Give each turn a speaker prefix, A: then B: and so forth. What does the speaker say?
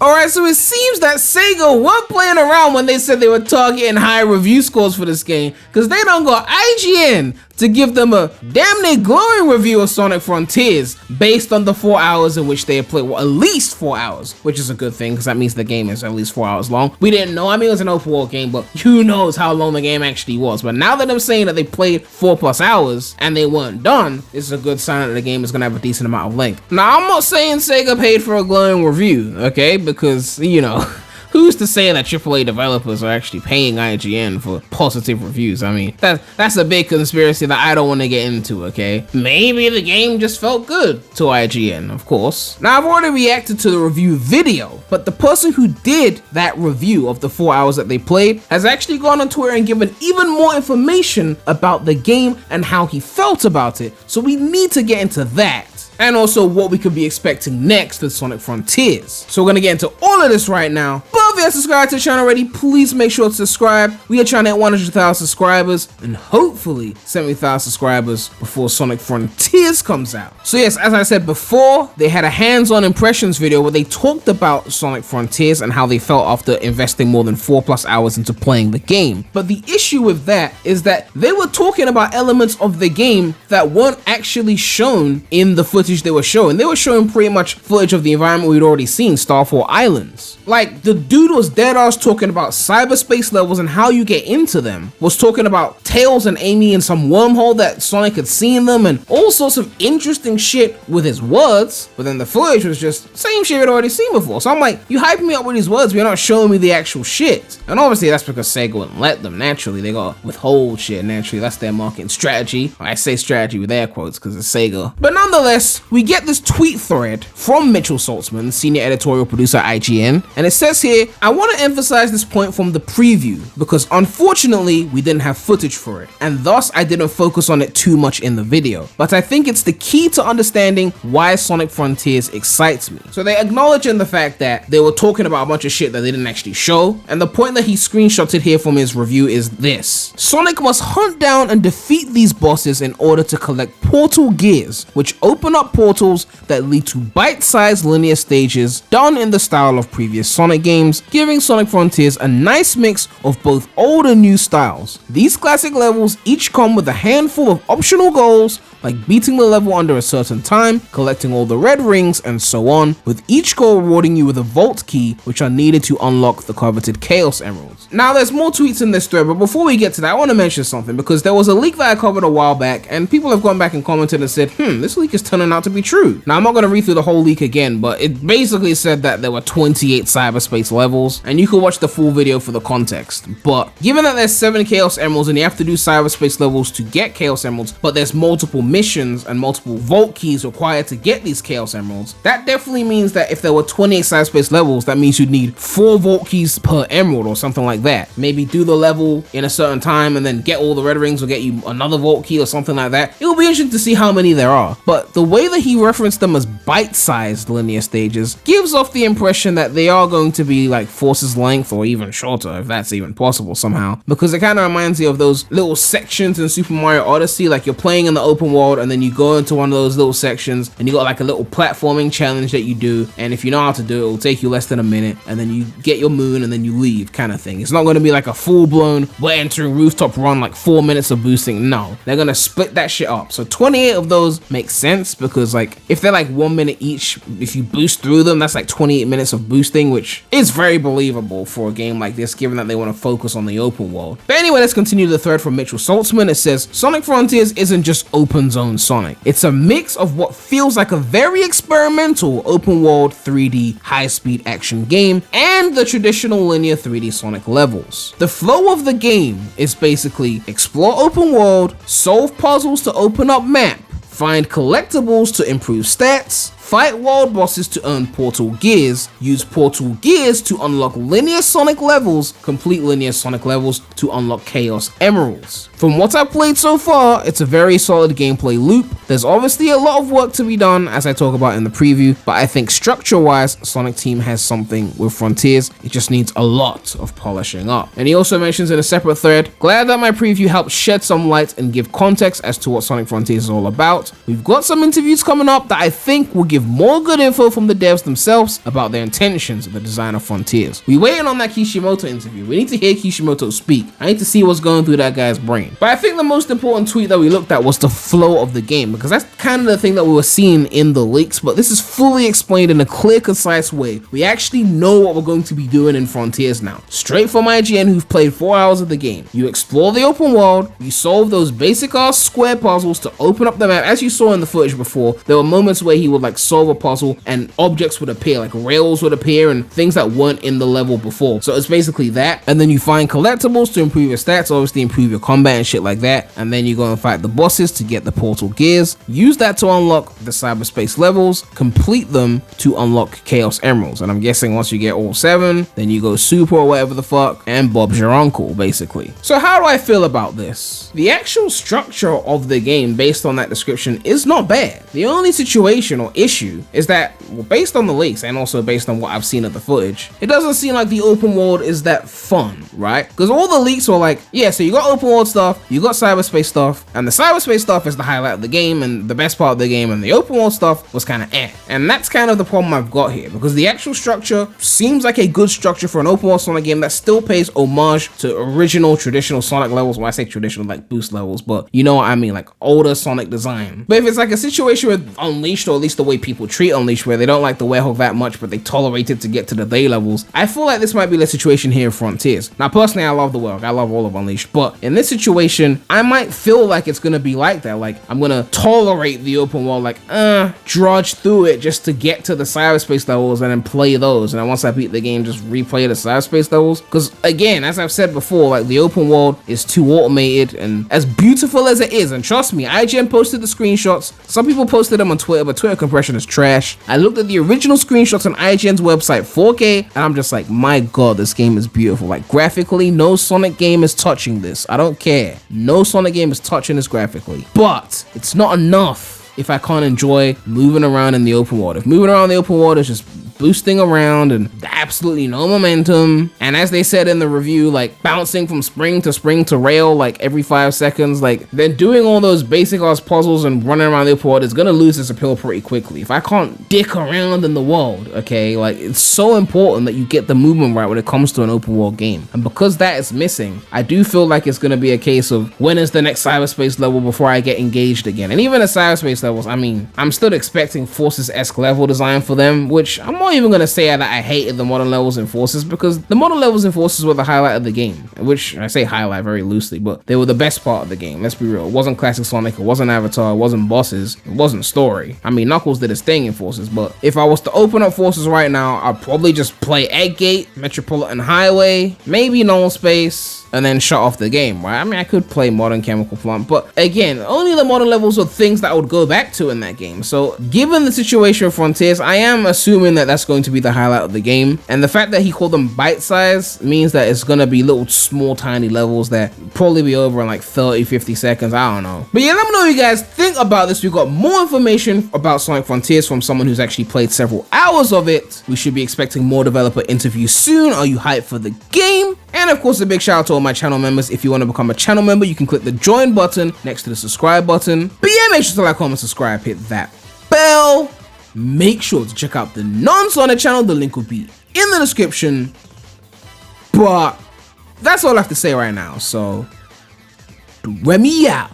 A: Alright, so it seems that Sega weren't playing around when they said they were targeting high review scores for this game, because they don't got IGN to give them a damn near glowing review of Sonic Frontiers based on the 4 hours in which they had played, well, at least 4 hours, which is a good thing because that means the game is at least 4 hours long. We didn't know, I mean, it was an open world game, but who knows how long the game actually was. But now that I'm saying that they played 4+ hours and they weren't done, it's a good sign that the game is going to have a decent amount of length. Now, I'm not saying Sega paid for a glowing review, okay, because, you know, who's to say that AAA developers are actually paying IGN for positive reviews? I mean, that's a big conspiracy that I don't want to get into, okay? Maybe the game just felt good to IGN, of course. Now, I've already reacted to the review video, but the person who did that review of the 4 hours that they played has actually gone on Twitter and given even more information about the game and how he felt about it. So we need to get into that, and also what we could be expecting next with Sonic Frontiers. So we're gonna get into all of this right now. But if you haven't subscribed to the channel already, please make sure to subscribe. We are trying to hit 100,000 subscribers and hopefully 70,000 subscribers before Sonic Frontiers comes out. So yes, as I said before, they had a hands-on impressions video where they talked about Sonic Frontiers and how they felt after investing more than 4+ hours into playing the game. But the issue with that is that they were talking about elements of the game that weren't actually shown in the footage they were showing. They were showing pretty much footage of the environment we'd already seen, Starfall Islands. Like, the dude was dead ass talking about cyberspace levels and how you get into them. Was talking about Tails and Amy in some wormhole that Sonic had seen them, and all sorts of interesting shit with his words. But then the footage was just same shit we'd already seen before. So I'm like, you hyping me up with these words, but you're not showing me the actual shit. And obviously that's because Sega wouldn't let them. Naturally, they gotta withhold shit. Naturally, that's their marketing strategy. I say strategy with air quotes because it's Sega. But nonetheless, we get this tweet thread from Mitchell Saltzman, senior editorial producer at IGN, and it says here, I want to emphasize this point from the preview because unfortunately we didn't have footage for it, and thus I didn't focus on it too much in the video, but I think it's the key to understanding why Sonic Frontiers excites me. So they acknowledge in the fact that they were talking about a bunch of shit that they didn't actually show, and the point that he screenshotted here from his review is this: Sonic must hunt down and defeat these bosses in order to collect portal gears, which open up portals that lead to bite-sized linear stages done in the style of previous Sonic games, giving Sonic Frontiers a nice mix of both old and new styles. These classic levels each come with a handful of optional goals, like beating the level under a certain time, collecting all the red rings, and so on, with each goal rewarding you with a vault key, which are needed to unlock the coveted Chaos Emeralds. Now there's more tweets in this thread, but before we get to that, I want to mention something, because there was a leak that I covered a while back, and people have gone back and commented and said, this leak is turning out to be true. Now I'm not going to read through the whole leak again, but it basically said that there were 28 cyberspace levels, and you can watch the full video for the context. But given that there's 7 Chaos Emeralds and you have to do cyberspace levels to get Chaos Emeralds, but there's multiple missions and multiple vault keys required to get these Chaos Emeralds, that definitely means that if there were 28 cyberspace levels, that means you'd need 4 vault keys per emerald or something like that. Maybe do the level in a certain time and then get all the red rings or get you another vault key or something like that. It will be interesting to see how many there are. But the way that he referenced them as bite-sized linear stages gives off the impression that they are going to be like Force's length or even shorter, if that's even possible somehow, because it kind of reminds me of those little sections in Super Mario Odyssey. Like, you're playing in the open world and then you go into one of those little sections and you got like a little platforming challenge that you do, and if you know how to do it, it'll take you less than a minute, and then you get your moon and then you leave kind of thing. It's not going to be like a full-blown we're entering rooftop run, like 4 minutes of boosting. No, they're going to split that shit up. So 28 of those make sense, because like if they're like 1 minute each, if you boost through them, that's like 28 minutes of boosting, which is very believable for a game like this, given that they want to focus on the open world. But anyway, let's continue the thread from Mitchell Saltzman. It says, Sonic Frontiers isn't just open zone Sonic. It's a mix of what feels like a very experimental open world 3D high-speed action game and the traditional linear 3D Sonic levels. The flow of the game is basically explore open world, solve puzzles to open up map, find collectibles to improve stats, fight world bosses to earn portal gears, use portal gears to unlock linear Sonic levels, complete linear Sonic levels to unlock Chaos Emeralds. From what I've played so far, it's a very solid gameplay loop, There's obviously a lot of work to be done, as I talk about in the preview, but I think structure-wise, Sonic Team has something with Frontiers. It just needs a lot of polishing up. And he also mentions in a separate thread, glad that my preview helped shed some light and give context as to what Sonic Frontiers is all about. We've got some interviews coming up that I think will give more good info from the devs themselves about their intentions of the design of Frontiers. We're waiting on that Kishimoto interview. We need to hear Kishimoto speak. I need to see what's going through that guy's brain. But I think the most important tweet that we looked at was the flow of the game, because that's kind of the thing that we were seeing in the leaks, but this is fully explained in a clear, concise way. We actually know what we're going to be doing in Frontiers now. Straight from IGN, who've played 4 hours of the game. You explore the open world, you solve those basic ass square puzzles to open up the map. As you saw in the footage before, there were moments where he would like solve a puzzle and objects would appear, like rails would appear and things that weren't in the level before. So it's basically that. And then you find collectibles to improve your stats, obviously improve your combat and shit like that. And then you go and fight the bosses to get the portal gears. Use that to unlock the cyberspace levels, complete them to unlock Chaos Emeralds. And I'm guessing once you get all 7, then you go super or whatever the fuck, and Bob's your uncle, basically. So how do I feel about this? The actual structure of the game, based on that description, is not bad. The only situation or issue is that, well, based on the leaks and also based on what I've seen of the footage, it doesn't seem like the open world is that fun, right? Because all the leaks were like, yeah, so you got open world stuff, you got cyberspace stuff, and the cyberspace stuff is the highlight of the game and the best part of the game, and the open world stuff was kind of eh. And that's kind of the problem I've got here, because the actual structure seems like a good structure for an open world Sonic game that still pays homage to original traditional Sonic levels. When I say traditional, like boost levels, but you know what I mean, like older Sonic design. But if it's like a situation with Unleashed, or at least the way people treat Unleashed, where they don't like the Werehog that much, but they tolerate it to get to the day levels, I feel like this might be the situation here in Frontiers. Now, personally, I love the Werehog. I love all of Unleashed, but in this situation, I might feel like it's gonna be like that. Like, I'm gonna tolerate the open world, like, drudge through it just to get to the cyberspace levels and then play those. And then once I beat the game, just replay the cyberspace levels. Because again, as I've said before, like the open world is too automated, and as beautiful as it is, and trust me, IGN posted the screenshots. Some people posted them on Twitter, but Twitter compression is trash. I looked at the original screenshots on IGN's website, 4K, and I'm just like, my god, this game is beautiful. Like, graphically, no Sonic game is touching this. I don't care. No Sonic game is touching this graphically. But it's not enough if I can't enjoy moving around in the open world. If moving around the open world is just boosting around and absolutely no momentum, and as they said in the review, like bouncing from spring to rail like every 5 seconds, like then doing all those basic ass puzzles and running around the open world is gonna lose its appeal pretty quickly. If I can't dick around in the world, okay, like it's so important that you get the movement right when it comes to an open world game, and because that is missing, I do feel like it's gonna be a case of when is the next cyberspace level before I get engaged again. And even the cyberspace levels, I mean, I'm still expecting Forces-esque level design for them, which I'm not even gonna say that I hated the modern levels in Forces, because the modern levels in Forces were the highlight of the game, which I say highlight very loosely, but they were the best part of the game. Let's be real. It wasn't classic Sonic, it wasn't Avatar, it wasn't bosses, it wasn't story. I mean, Knuckles did his thing in Forces, but if I was to open up Forces right now, I'd probably just play Eggate, Metropolitan Highway, maybe Null Space, and then shut off the game, right? I mean, I could play Modern Chemical Plant, but again, only the modern levels are things that I would go back to in that game. So given the situation of Frontiers, I am assuming that that's going to be the highlight of the game. And the fact that he called them bite size means that it's gonna be little small tiny levels that probably be over in like 30-50 seconds, I don't know. But yeah, let me know what you guys think about this. We got more information about Sonic Frontiers from someone who's actually played several hours of it. We should be expecting more developer interviews soon. Are you hyped for the game? And of course, a big shout out to all my channel members. If you want to become a channel member, you can click the join button next to the subscribe button. But yeah, make sure to like, comment, subscribe, hit that bell. Make sure to check out the non-Sonic channel. The link will be in the description. But that's all I have to say right now. So, Premy out.